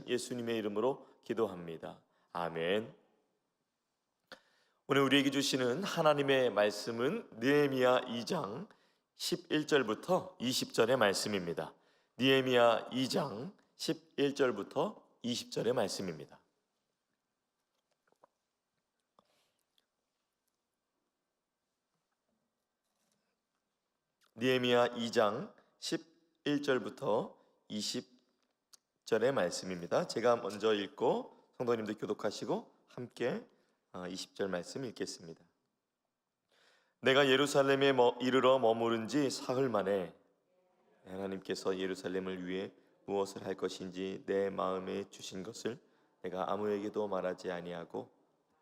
예수님의 이름으로 기도합니다. 아멘. 오늘 우리에게 주시는 하나님의 말씀은 느헤미야 2장 11절부터 20절의 말씀입니다. 느헤미야 2장 11절부터 20절의 말씀입니다. 느헤미야 2장 11절부터 20절의 말씀입니다. 제가 먼저 읽고 성도님들 교독하시고 함께 20절 말씀 읽겠습니다. 내가 예루살렘에 이르러 머무른 지 사흘 만에 하나님께서 예루살렘을 위해 무엇을 할 것인지 내 마음에 주신 것을 내가 아무에게도 말하지 아니하고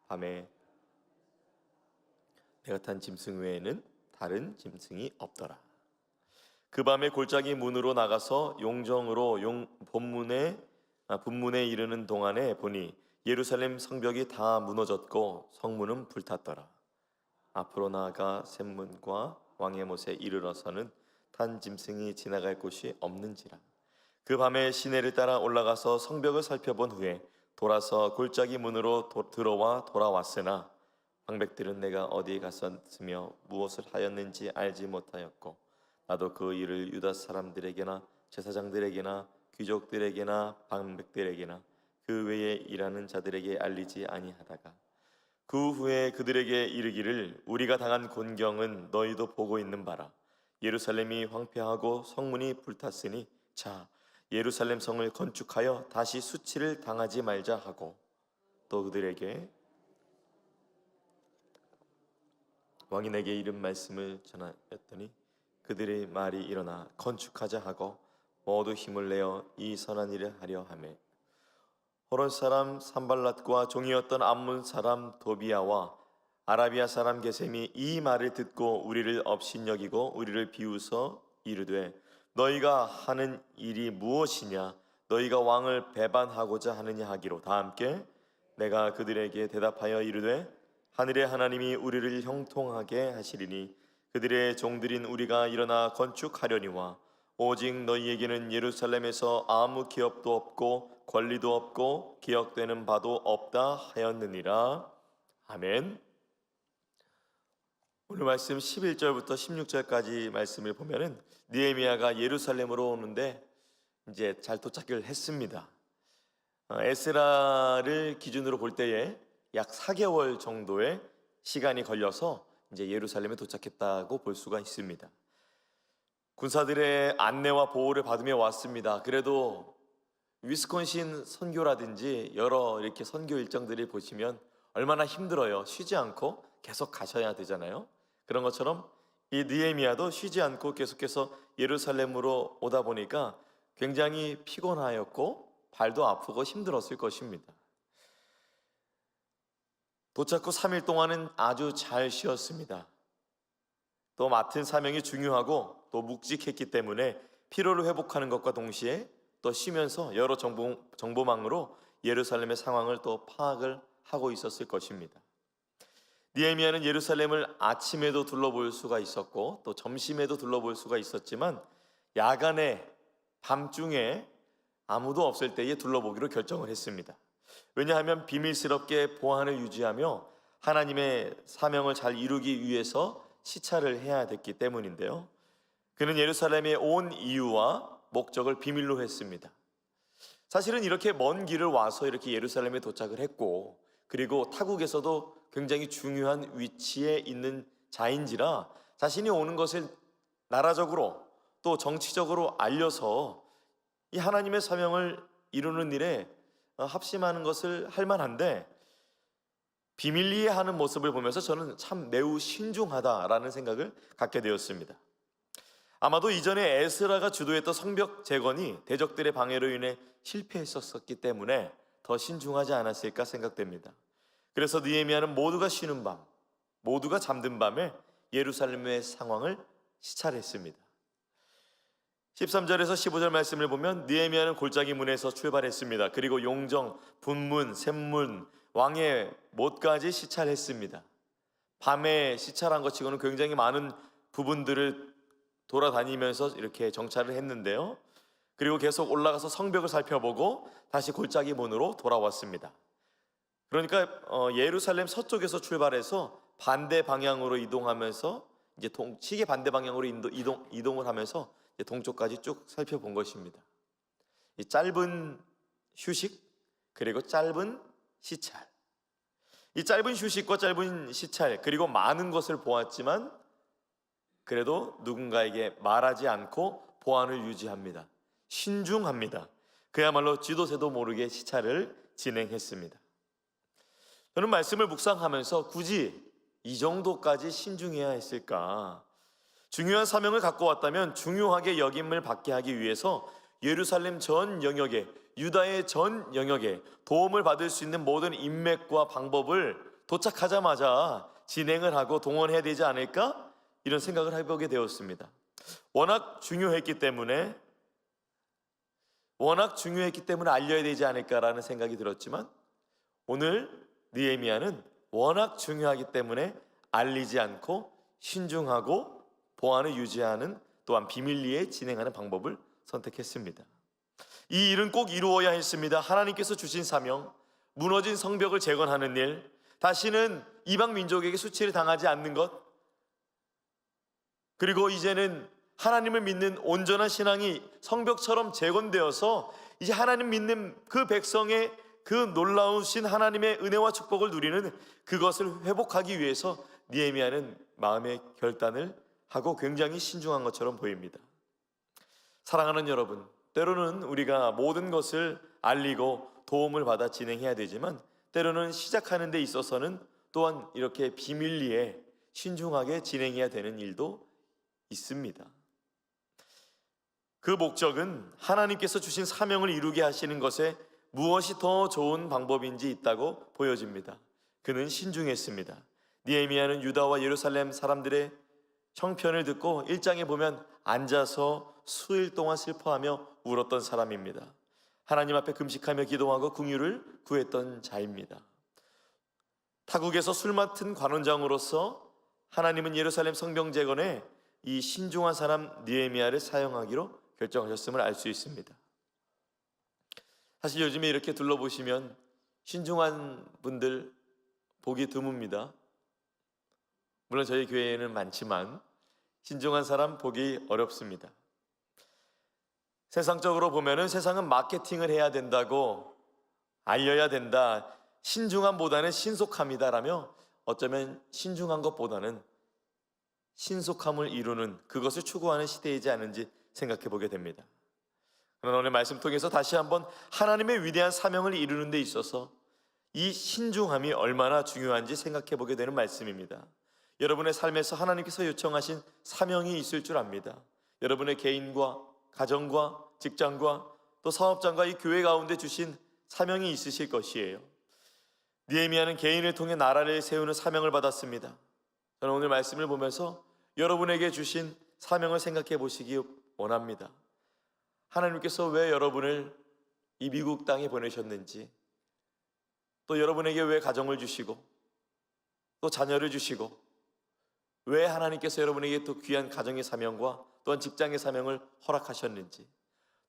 밤에 내가 탄 짐승 외에는 다른 짐승이 없더라. 그 밤에 골짜기 문으로 나가서 용정으로 분문에 이르는 동안에 보니 예루살렘 성벽이 다 무너졌고 성문은 불탔더라. 앞으로 나아가 샘문과 왕의 못에 이르러서는 탄 짐승이 지나갈 곳이 없는지라. 그 밤에 시내를 따라 올라가서 성벽을 살펴본 후에 돌아서 골짜기 문으로 들어와 돌아왔으나 방백들은 내가 어디에 갔었으며 무엇을 하였는지 알지 못하였고 나도 그 일을 유다 사람들에게나 제사장들에게나 귀족들에게나 방백들에게나 그 외에 일하는 자들에게 알리지 아니하다가 그 후에 그들에게 이르기를 우리가 당한 곤경은 너희도 보고 있는 바라. 예루살렘이 황폐하고 성문이 불탔으니 자 예루살렘 성을 건축하여 다시 수치를 당하지 말자 하고 또 그들에게 왕이 내게 이른 말씀을 전하였더니 그들의 말이 일어나 건축하자 하고 모두 힘을 내어 이 선한 일을 하려 하매 호론 사람 산발랏과 종이었던 암몬 사람 도비야와 아라비아 사람 게셈이 이 말을 듣고 우리를 업신여기고 우리를 비웃어 이르되 너희가 하는 일이 무엇이냐 너희가 왕을 배반하고자 하느냐 하기로 다 함께 내가 그들에게 대답하여 이르되 하늘의 하나님이 우리를 형통하게 하시리니 그들의 종들인 우리가 일어나 건축하려니와 오직 너희에게는 예루살렘에서 아무 기업도 없고 권리도 없고 기억되는 바도 없다 하였느니라. 아멘. 오늘 말씀 11절부터 16절까지 말씀을 보면은 느헤미야가 예루살렘으로 오는데 이제 잘 도착을 했습니다. 에스라를 기준으로 볼 때에 약 4개월 정도의 시간이 걸려서 이제 예루살렘에 도착했다고 볼 수가 있습니다. 군사들의 안내와 보호를 받으며 왔습니다. 그래도 위스콘신 선교라든지 여러 이렇게 선교 일정들을 보시면 얼마나 힘들어요. 쉬지 않고 계속 가셔야 되잖아요. 그런 것처럼 이 느헤미야도 쉬지 않고 계속해서 예루살렘으로 오다 보니까 굉장히 피곤하였고 발도 아프고 힘들었을 것입니다. 도착 후 3일 동안은 아주 잘 쉬었습니다. 또 맡은 사명이 중요하고 또 묵직했기 때문에 피로를 회복하는 것과 동시에 또 쉬면서 여러 정보망으로 예루살렘의 상황을 또 파악을 하고 있었을 것입니다. 느헤미야는 예루살렘을 아침에도 둘러볼 수가 있었고 또 점심에도 둘러볼 수가 있었지만 야간에 밤중에 아무도 없을 때에 둘러보기로 결정을 했습니다. 왜냐하면 비밀스럽게 보안을 유지하며 하나님의 사명을 잘 이루기 위해서 시찰을 해야 됐기 때문인데요. 그는 예루살렘에 온 이유와 목적을 비밀로 했습니다. 사실은 이렇게 먼 길을 와서 이렇게 예루살렘에 도착을 했고 그리고 타국에서도 굉장히 중요한 위치에 있는 자인지라 자신이 오는 것을 나라적으로 또 정치적으로 알려서 이 하나님의 사명을 이루는 일에 합심하는 것을 할 만한데 비밀리에 하는 모습을 보면서 저는 참 매우 신중하다라는 생각을 갖게 되었습니다. 아마도 이전에 에스라가 주도했던 성벽 재건이 대적들의 방해로 인해 실패했었기 때문에 더 신중하지 않았을까 생각됩니다. 그래서 느헤미야는 모두가 쉬는 밤, 모두가 잠든 밤에 예루살렘의 상황을 시찰했습니다. 13절에서 15절 말씀을 보면 느헤미야는 골짜기 문에서 출발했습니다. 그리고 용정, 분문, 샘문, 왕의 못까지 시찰했습니다. 밤에 시찰한 것 치고는 굉장히 많은 부분들을 돌아다니면서 이렇게 정찰을 했는데요. 그리고 계속 올라가서 성벽을 살펴보고 다시 골짜기 문으로 돌아왔습니다. 그러니까 예루살렘 서쪽에서 출발해서 반대 방향으로 이동하면서 이제 시계 반대 방향으로 이동을 하면서 이제 동쪽까지 쭉 살펴본 것입니다. 이 짧은 휴식 그리고 짧은 시찰, 이 짧은 휴식과 짧은 시찰 그리고 많은 것을 보았지만 그래도 누군가에게 말하지 않고 보안을 유지합니다. 신중합니다. 그야말로 쥐도새도 모르게 시찰을 진행했습니다. 저는 말씀을 묵상하면서 굳이 이 정도까지 신중해야 했을까? 중요한 사명을 갖고 왔다면 중요하게 여김을 받게 하기 위해서 예루살렘 전 영역에, 유다의 전 영역에 도움을 받을 수 있는 모든 인맥과 방법을 도착하자마자 진행을 하고 동원해야 되지 않을까? 이런 생각을 해보게 되었습니다. 워낙 중요했기 때문에 알려야 되지 않을까라는 생각이 들었지만 오늘 느헤미야는 워낙 중요하기 때문에 알리지 않고 신중하고 보안을 유지하는 또한 비밀리에 진행하는 방법을 선택했습니다. 이 일은 꼭 이루어야 했습니다. 하나님께서 주신 사명, 무너진 성벽을 재건하는 일, 다시는 이방 민족에게 수치를 당하지 않는 것, 그리고 이제는 하나님을 믿는 온전한 신앙이 성벽처럼 재건되어서 이제 하나님 믿는 그 백성의 그 놀라우신 하나님의 은혜와 축복을 누리는 그것을 회복하기 위해서 느헤미야는 마음의 결단을 하고 굉장히 신중한 것처럼 보입니다. 사랑하는 여러분, 때로는 우리가 모든 것을 알리고 도움을 받아 진행해야 되지만 때로는 시작하는 데 있어서는 또한 이렇게 비밀리에 신중하게 진행해야 되는 일도 있습니다. 그 목적은 하나님께서 주신 사명을 이루게 하시는 것에 무엇이 더 좋은 방법인지 있다고 보여집니다. 그는 신중했습니다. 느헤미야는 유다와 예루살렘 사람들의 형편을 듣고 1장에 보면 앉아서 수일 동안 슬퍼하며 울었던 사람입니다. 하나님 앞에 금식하며 기도하고 긍휼을 구했던 자입니다. 타국에서 술 맡은 관원장으로서 하나님은 예루살렘 성벽 재건에 이 신중한 사람 느헤미야를 사용하기로 결정하셨음을 알 수 있습니다. 사실 요즘에 이렇게 둘러보시면 신중한 분들 보기 드뭅니다. 물론 저희 교회에는 많지만 신중한 사람 보기 어렵습니다. 세상적으로 보면은 세상은 마케팅을 해야 된다고, 알려야 된다, 신중함보다는 신속함이다라며 어쩌면 신중한 것보다는 신속함을 이루는 그것을 추구하는 시대이지 않은지 생각해 보게 됩니다. 그러나 오늘 말씀 통해서 다시 한번 하나님의 위대한 사명을 이루는 데 있어서 이 신중함이 얼마나 중요한지 생각해 보게 되는 말씀입니다. 여러분의 삶에서 하나님께서 요청하신 사명이 있을 줄 압니다. 여러분의 개인과 가정과 직장과 또 사업장과 이 교회 가운데 주신 사명이 있으실 것이에요. 느헤미야는 개인을 통해 나라를 세우는 사명을 받았습니다. 저는 오늘 말씀을 보면서 여러분에게 주신 사명을 생각해 보시기 원합니다. 하나님께서 왜 여러분을 이 미국 땅에 보내셨는지, 또 여러분에게 왜 가정을 주시고 또 자녀를 주시고 왜 하나님께서 여러분에게 또 귀한 가정의 사명과 또한 직장의 사명을 허락하셨는지,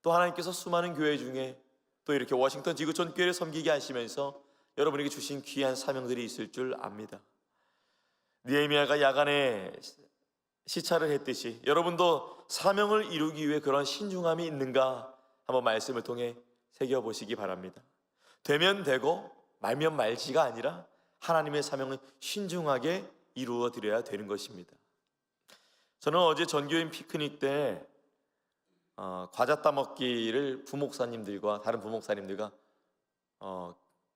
또 하나님께서 수많은 교회 중에 또 이렇게 워싱턴 지구촌 교회를 섬기게 하시면서 여러분에게 주신 귀한 사명들이 있을 줄 압니다. 느헤미야가 야간에 시찰을 했듯이 여러분도 사명을 이루기 위해 그런 신중함이 있는가 한번 말씀을 통해 새겨보시기 바랍니다. 되면 되고 말면 말지가 아니라 하나님의 사명은 신중하게 이루어 드려야 되는 것입니다. 저는 어제 전교인 피크닉 때 과자 따먹기를 부목사님들과 다른 부목사님들과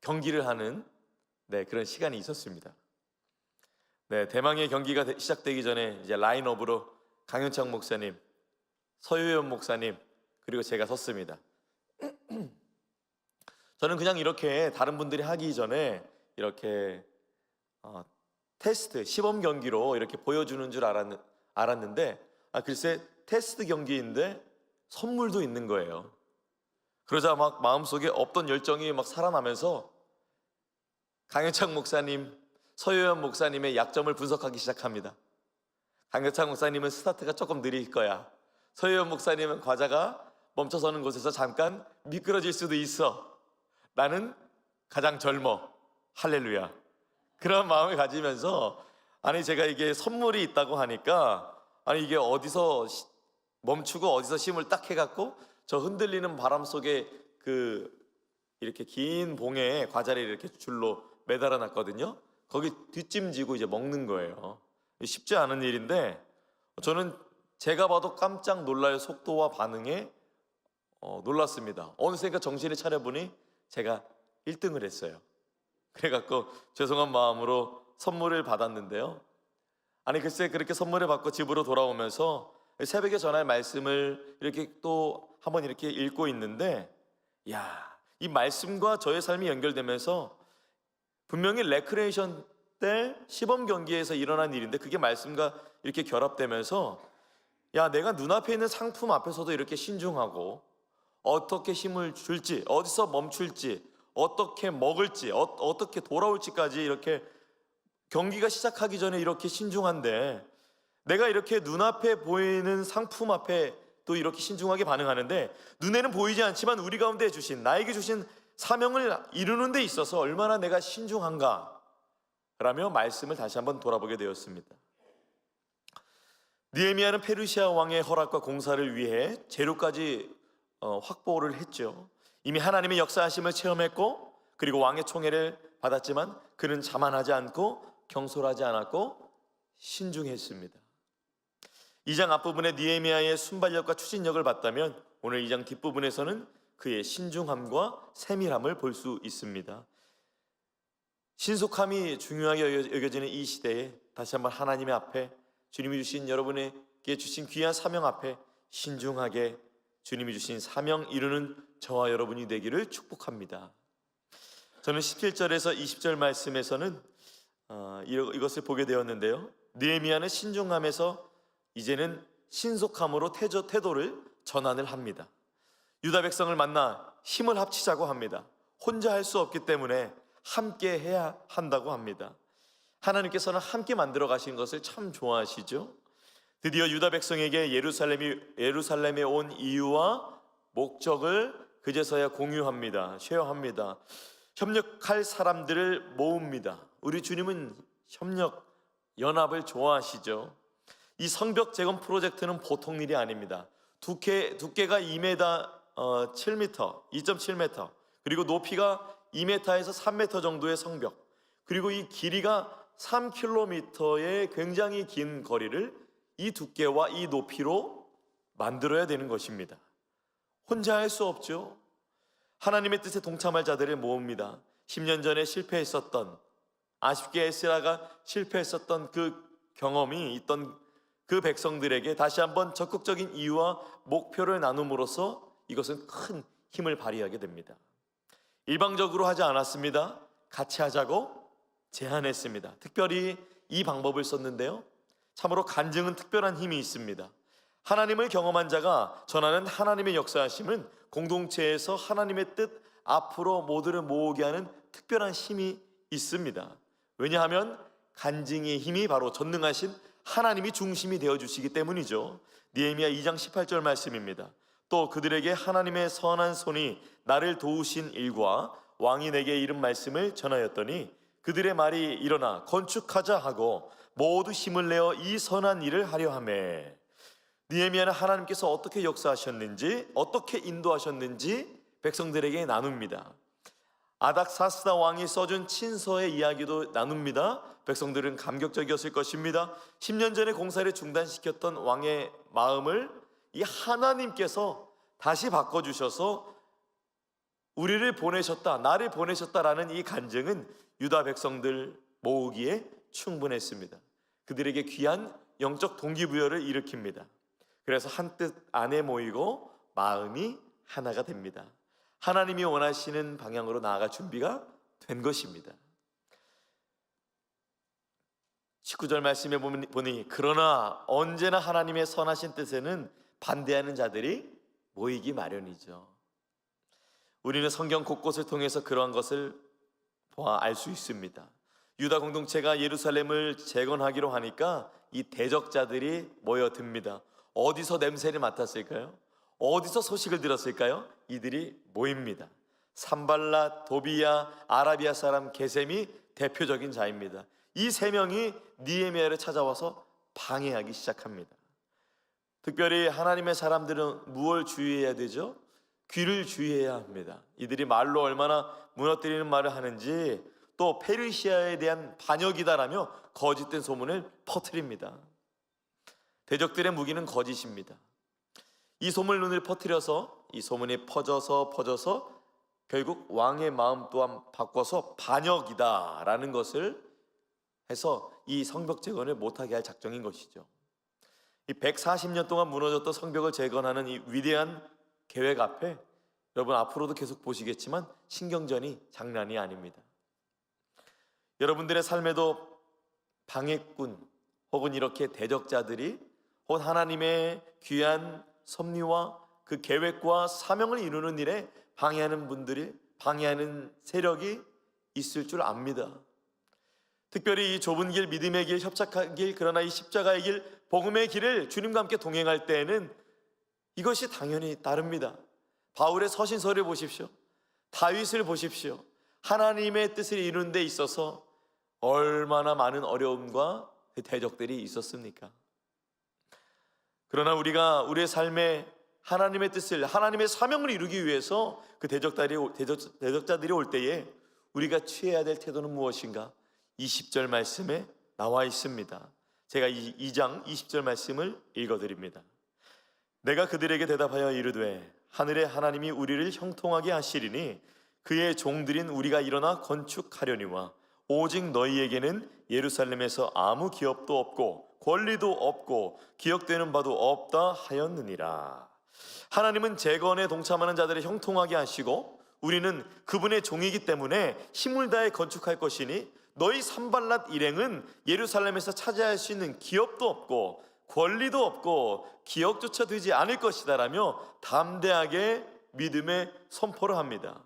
경기를 하는 그런 시간이 있었습니다. 대망의 경기가 시작되기 전에 이제 라인업으로 강현창 목사님, 서유연 목사님 그리고 제가 섰습니다. 저는 그냥 이렇게 다른 분들이 하기 전에 이렇게 테스트, 시범 경기로 이렇게 보여주는 줄 알았는데 글쎄 테스트 경기인데 선물도 있는 거예요. 그러자 막 마음속에 없던 열정이 막 살아나면서 강현창 목사님, 서유연 목사님의 약점을 분석하기 시작합니다. 강현창 목사님은 스타트가 조금 느릴 거야. 서유연 목사님은 과자가 멈춰서는 곳에서 잠깐 미끄러질 수도 있어. 나는 가장 젊어. 할렐루야. 그런 마음을 가지면서, 아니 제가 이게 선물이 있다고 하니까, 아니 이게 어디서 멈추고 어디서 힘을 딱 해갖고 저 흔들리는 바람 속에 이렇게 긴 봉에 과자를 이렇게 줄로 매달아 놨거든요. 거기 뒷짐지고 이제 먹는 거예요. 쉽지 않은 일인데, 저는 제가 봐도 깜짝 놀랄 속도와 반응에 놀랐습니다. 어느새가 정신을 차려보니 제가 1등을 했어요. 그래갖고 죄송한 마음으로 선물을 받았는데요. 아니 글쎄, 그렇게 선물을 받고 집으로 돌아오면서 새벽에 전할 말씀을 이렇게 또 한번 이렇게 읽고 있는데, 이 말씀과 저의 삶이 연결되면서 분명히 레크레이션 때 시범 경기에서 일어난 일인데, 그게 말씀과 이렇게 결합되면서, 내가 눈앞에 있는 상품 앞에서도 이렇게 신중하고, 어떻게 힘을 줄지, 어디서 멈출지, 어떻게 먹을지, 어떻게 돌아올지까지 이렇게 경기가 시작하기 전에 이렇게 신중한데, 내가 이렇게 눈앞에 보이는 상품 앞에 또 이렇게 신중하게 반응하는데, 눈에는 보이지 않지만 우리 가운데 주신, 나에게 주신 사명을 이루는 데 있어서 얼마나 내가 신중한가 라며 말씀을 다시 한번 돌아보게 되었습니다. 느헤미야는 페르시아 왕의 허락과 공사를 위해 재료까지 확보를 했죠. 이미 하나님의 역사하심을 체험했고, 그리고 왕의 총애를 받았지만 그는 자만하지 않고 경솔하지 않았고 신중했습니다. 2장 앞부분에 느헤미야의 순발력과 추진력을 봤다면, 오늘 2장 뒷부분에서는 그의 신중함과 세밀함을 볼 수 있습니다. 신속함이 중요하게 여겨지는 이 시대에 다시 한번 하나님의 앞에, 주님이 주신, 여러분에게 주신 귀한 사명 앞에 신중하게 주님이 주신 사명 이루는 저와 여러분이 되기를 축복합니다. 저는 17절에서 20절 말씀에서는 이것을 보게 되었는데요. 느헤미야는 신중함에서 이제는 신속함으로 태도를 전환을 합니다. 유다 백성을 만나 힘을 합치자고 합니다. 혼자 할 수 없기 때문에 함께 해야 한다고 합니다. 하나님께서는 함께 만들어 가신 것을 참 좋아하시죠. 드디어 유다 백성에게 예루살렘에 온 이유와 목적을 그제서야 공유합니다. 쉐어합니다. 협력할 사람들을 모읍니다. 우리 주님은 협력, 연합을 좋아하시죠. 이 성벽 재건 프로젝트는 보통 일이 아닙니다. 두께가 2m 7m, 2.7m, 그리고 높이가 2m에서 3m 정도의 성벽, 그리고 이 길이가 3km의 굉장히 긴 거리를 이 두께와 이 높이로 만들어야 되는 것입니다. 혼자 할 수 없죠. 하나님의 뜻에 동참할 자들을 모읍니다. 10년 전에 실패했었던, 아쉽게 에스라가 실패했었던 그 경험이 있던 그 백성들에게 다시 한번 적극적인 이유와 목표를 나눔으로써 이것은 큰 힘을 발휘하게 됩니다. 일방적으로 하지 않았습니다. 같이 하자고 제안했습니다. 특별히 이 방법을 썼는데요, 참으로 간증은 특별한 힘이 있습니다. 하나님을 경험한 자가 전하는 하나님의 역사하심은 공동체에서 하나님의 뜻 앞으로 모두를 모으게 하는 특별한 힘이 있습니다. 왜냐하면 간증의 힘이 바로 전능하신 하나님이 중심이 되어주시기 때문이죠. 느헤미야 2장 18절 말씀입니다. 또 그들에게 하나님의 선한 손이 나를 도우신 일과 왕이 내게 이른 말씀을 전하였더니, 그들의 말이 일어나 건축하자 하고 모두 힘을 내어 이 선한 일을 하려 하매. 느헤미야는 하나님께서 어떻게 역사하셨는지, 어떻게 인도하셨는지 백성들에게 나눕니다. 아닥사스다 왕이 써준 친서의 이야기도 나눕니다. 백성들은 감격적이었을 것입니다. 10년 전에 공사를 중단시켰던 왕의 마음을 이 하나님께서 다시 바꿔주셔서 우리를 보내셨다, 나를 보내셨다라는 이 간증은 유다 백성들 모으기에 충분했습니다. 그들에게 귀한 영적 동기부여를 일으킵니다. 그래서 한 뜻 안에 모이고 마음이 하나가 됩니다. 하나님이 원하시는 방향으로 나아갈 준비가 된 것입니다. 19절 말씀에 보니 그러나 언제나 하나님의 선하신 뜻에는 반대하는 자들이 모이기 마련이죠. 우리는 성경 곳곳을 통해서 그러한 것을 보아 알 수 있습니다. 유다 공동체가 예루살렘을 재건하기로 하니까 이 대적자들이 모여듭니다. 어디서 냄새를 맡았을까요? 어디서 소식을 들었을까요? 이들이 모입니다. 산발랏, 도비야, 아라비아 사람 게셈이 대표적인 자입니다. 이 세 명이 느헤미야를 찾아와서 방해하기 시작합니다. 특별히 하나님의 사람들은 무엇을 주의해야 되죠? 귀를 주의해야 합니다. 이들이 말로 얼마나 무너뜨리는 말을 하는지, 또 페르시아에 대한 반역이다라며 거짓된 소문을 퍼뜨립니다. 대적들의 무기는 거짓입니다. 이 소문을 퍼뜨려서 이 소문이 퍼져서 결국 왕의 마음 또한 바꿔서 반역이다라는 것을 해서 이 성벽 재건을 못하게 할 작정인 것이죠. 이 140년 동안 무너졌던 성벽을 재건하는 이 위대한 계획 앞에 여러분 앞으로도 계속 보시겠지만 신경전이 장난이 아닙니다. 여러분들의 삶에도 방해꾼 혹은 이렇게 대적자들이 혹은 하나님의 귀한 섭리와 그 계획과 사명을 이루는 일에 방해하는 분들이, 방해하는 세력이 있을 줄 압니다. 특별히 이 좁은 길, 믿음의 길, 협착한 길, 그러나 이 십자가의 길, 복음의 길을 주님과 함께 동행할 때에는 이것이 당연히 따릅니다. 바울의 서신서를 보십시오. 다윗을 보십시오. 하나님의 뜻을 이루는 데 있어서 얼마나 많은 어려움과 대적들이 있었습니까? 그러나 우리가 우리의 삶에 하나님의 뜻을, 하나님의 사명을 이루기 위해서 그 대적자들이 올 때에 우리가 취해야 될 태도는 무엇인가? 20절 말씀에 나와 있습니다. 제가 2장 20절 말씀을 읽어드립니다. 내가 그들에게 대답하여 이르되 하늘의 하나님이 우리를 형통하게 하시리니 그의 종들인 우리가 일어나 건축하려니와 오직 너희에게는 예루살렘에서 아무 기업도 없고 권리도 없고 기억되는 바도 없다 하였느니라. 하나님은 재건에 동참하는 자들을 형통하게 하시고 우리는 그분의 종이기 때문에 힘을 다해 건축할 것이니 너희 산발랏 일행은 예루살렘에서 차지할 수 있는 기업도 없고 권리도 없고 기억조차 되지 않을 것이다 라며 담대하게 믿음의 선포를 합니다.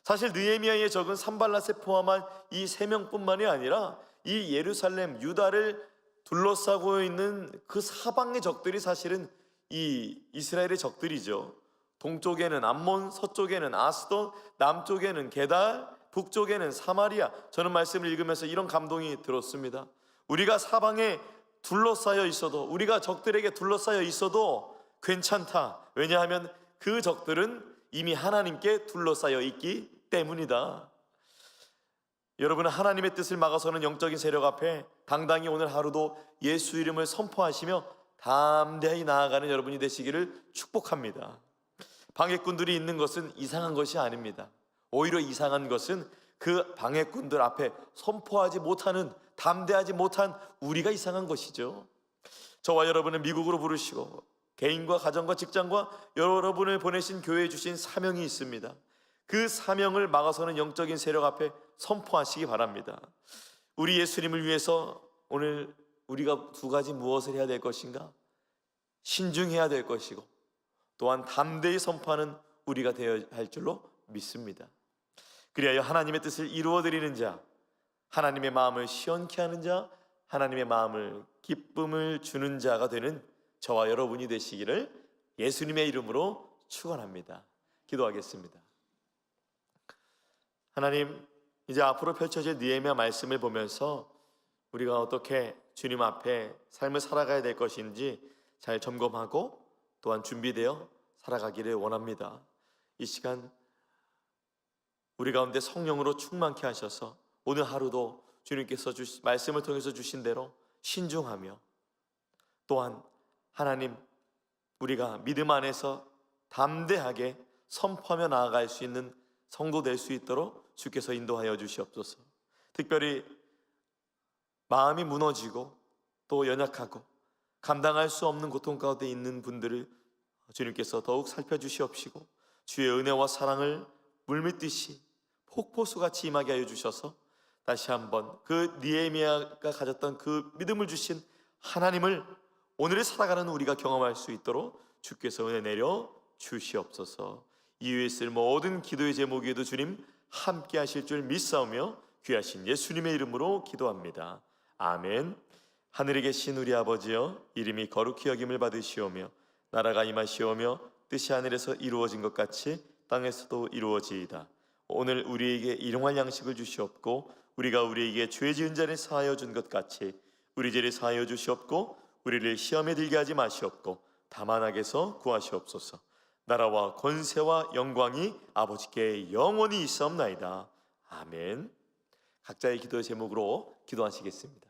사실 느헤미야에 적은 산발랏에 포함한 이 세 명뿐만이 아니라 이 예루살렘, 유다를 둘러싸고 있는 그 사방의 적들이 사실은 이 이스라엘의 적들이죠. 동쪽에는 암몬, 서쪽에는 아스돗, 남쪽에는 게달, 북쪽에는 사마리아. 저는 말씀을 읽으면서 이런 감동이 들었습니다. 우리가 사방에 둘러싸여 있어도, 우리가 적들에게 둘러싸여 있어도 괜찮다. 왜냐하면 그 적들은 이미 하나님께 둘러싸여 있기 때문이다. 여러분은 하나님의 뜻을 막아서는 영적인 세력 앞에 당당히 오늘 하루도 예수 이름을 선포하시며 담대히 나아가는 여러분이 되시기를 축복합니다. 방해꾼들이 있는 것은 이상한 것이 아닙니다. 오히려 이상한 것은 그 방해꾼들 앞에 선포하지 못하는, 담대하지 못한 우리가 이상한 것이죠. 저와 여러분을 미국으로 부르시고 개인과 가정과 직장과 여러분을 보내신 교회에 주신 사명이 있습니다. 그 사명을 막아서는 영적인 세력 앞에 선포하시기 바랍니다. 우리 예수님을 위해서 오늘 우리가 두 가지 무엇을 해야 될 것인가? 신중해야 될 것이고 또한 담대히 선포하는 우리가 되어야 할 줄로 믿습니다. 그리하여 하나님의 뜻을 이루어드리는 자, 하나님의 마음을 시원케 하는 자, 하나님의 마음을 기쁨을 주는 자가 되는 저와 여러분이 되시기를 예수님의 이름으로 축원합니다. 기도하겠습니다. 하나님, 이제 앞으로 펼쳐질 느헤미야 말씀을 보면서 우리가 어떻게 주님 앞에 삶을 살아가야 될 것인지 잘 점검하고 또한 준비되어 살아가기를 원합니다. 이 시간 우리 가운데 성령으로 충만케 하셔서 오늘 하루도 주님께서 말씀을 통해서 주신 대로 신중하며 또한 하나님, 우리가 믿음 안에서 담대하게 선포하며 나아갈 수 있는 성도 될 수 있도록 주께서 인도하여 주시옵소서. 특별히 마음이 무너지고 또 연약하고 감당할 수 없는 고통 가운데 있는 분들을 주님께서 더욱 살펴주시옵시고 주의 은혜와 사랑을 물밀듯이 폭포수같이 임하게 하여 주셔서 다시 한번 그 느헤미야가 가졌던 그 믿음을 주신 하나님을 오늘을 살아가는 우리가 경험할 수 있도록 주께서 은혜 내려 주시옵소서. 이후에 있을 모든 기도의 제목에도 주님 함께 하실 줄 믿사오며 귀하신 예수님의 이름으로 기도합니다. 아멘. 하늘에 계신 우리 아버지여, 이름이 거룩히 여김을 받으시오며 나라가 임하시오며 뜻이 하늘에서 이루어진 것 같이 땅에서도 이루어지이다. 오늘 우리에게 일용할 양식을 주시옵고 우리가 우리에게 죄 지은 자를 사하여 준 것 같이 우리 죄를 사하여 주시옵고 우리를 시험에 들게 하지 마시옵고 다만 악에서 구하시옵소서. 나라와 권세와 영광이 아버지께 영원히 있사옵나이다. 아멘. 각자의 기도의 제목으로 기도하시겠습니다.